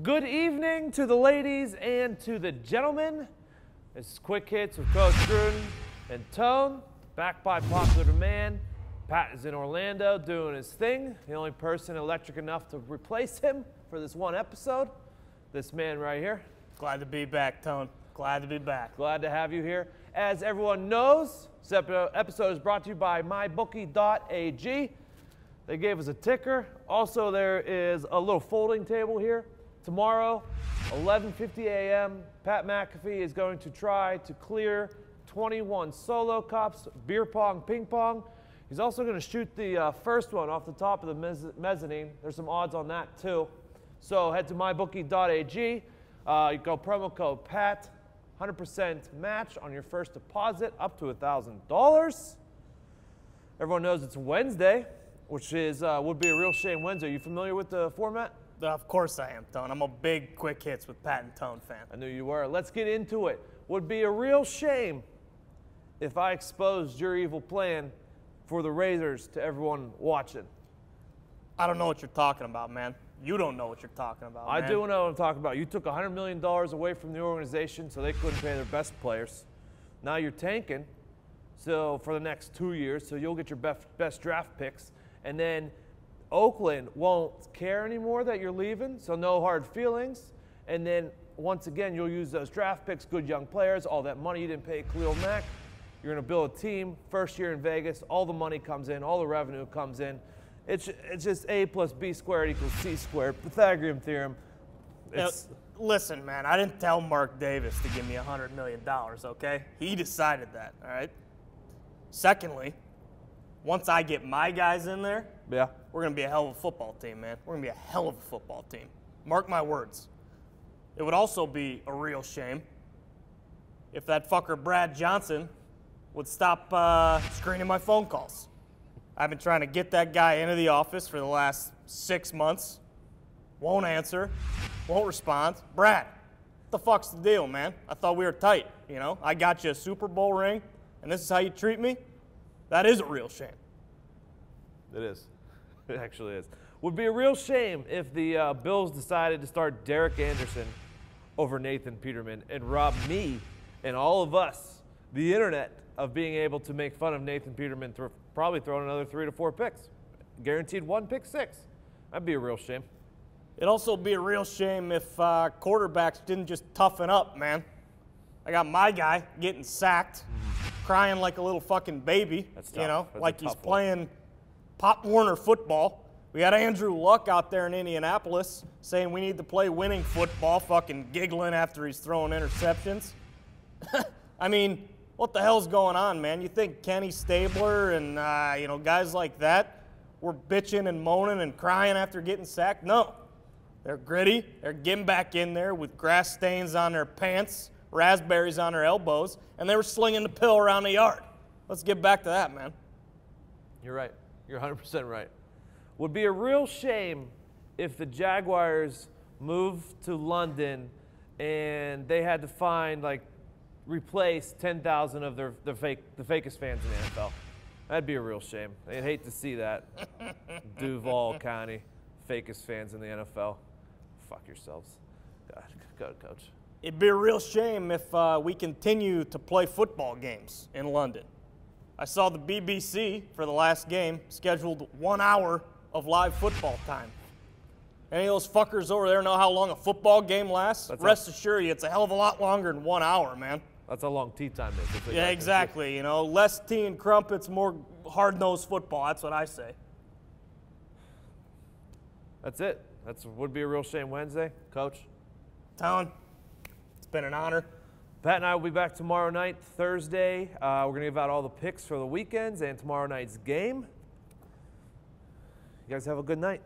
Good evening to the ladies and to the gentlemen. This is Quick Hits with Coach Gruden and Tone, back by popular demand. Pat is in Orlando doing his thing. The only person electric enough to replace him for this one episode, this man right here. Glad to be back, Tone. Glad to be back. Glad to have you here. As everyone knows, this episode is brought to you by mybookie.ag. They gave us a ticker. Also, there is a little folding table here. Tomorrow, 11:50 a.m., Pat McAfee is going to try to clear 21 solo cups, beer pong, ping pong. He's also going to shoot the first one off the top of the mezzanine. There's some odds on that too. So head to mybookie.ag. You go promo code PAT, 100% match on your first deposit up to $1,000. Everyone knows it's Wednesday, which is would be a real shame Wednesday. Are you familiar with the format? Of course I am, Tone. I'm a big Quick Hits with Pat and Tone fan. I knew you were. Let's get into it. Would be a real shame if I exposed your evil plan for the Razors to everyone watching. I don't know what you're talking about, man. You don't know what you're talking about, I man. do know what I'm talking about. You took $100 million away from the organization so they couldn't pay their best players. Now you're tanking so for the next 2 years, so you'll get your best draft picks. And then Oakland won't care anymore that you're leaving, so no hard feelings. And then, once again, you'll use those draft picks, good young players, all that money you didn't pay Khalil Mack. You're going to build a team, first year in Vegas, all the money comes in, all the revenue comes in. It's just A plus B squared equals C squared, Pythagorean theorem. Listen, man, I didn't tell Mark Davis to give me $100 million, okay? He decided that, all right? Secondly, once I get my guys in there, yeah, we're going to be a hell of a football team, man. We're going to be a hell of a football team. Mark my words. It would also be a real shame if that fucker Brad Johnson would stop screening my phone calls. I've been trying to get that guy into the office for the last 6 months. Won't answer, won't respond. Brad, what the fuck's the deal, man? I thought we were tight, you know? I got you a Super Bowl ring, and this is how you treat me? That is a real shame. It is. It actually is. Would be a real shame if the Bills decided to start Derek Anderson over Nathan Peterman and rob me and all of us, the internet, of being able to make fun of Nathan Peterman, probably throwing another 3 to 4 picks. Guaranteed 1 pick 6. That'd be a real shame. It'd also be a real shame if quarterbacks didn't just toughen up, man. I got my guy getting sacked, crying like a little fucking baby, you know, like he's playing Pop Warner football. We got Andrew Luck out there in Indianapolis saying we need to play winning football, fucking giggling after he's throwing interceptions. I mean, what the hell's going on, man? You think Kenny Stabler and, you know, guys like that were bitching and moaning and crying after getting sacked? No. They're gritty. They're getting back in there with grass stains on their pants, raspberries on their elbows, and they were slinging the pill around the yard. Let's get back to that, man. You're right. You're 100% right. Would be a real shame if the Jaguars moved to London and they had to find, like, replace 10,000 of the fakest fans in the NFL. That'd be a real shame. I'd hate to see that. Duval County, fakest fans in the NFL. Fuck yourselves. God, go, Coach. It'd be a real shame if we continue to play football games in London. I saw the BBC for the last game scheduled 1 hour of live football time. Any of those fuckers over there know how long a football game lasts? Rest assured you, it's a hell of a lot longer than 1 hour, man. That's how long tea time is. Yeah, exactly. You know, less tea and crumpets, more hard-nosed football. That's what I say. That's it. Would be a real shame Wednesday, Coach. Tone, it's been an honor. Pat and I will be back tomorrow night, Thursday. We're going to give out all the picks for the weekends and tomorrow night's game. You guys have a good night.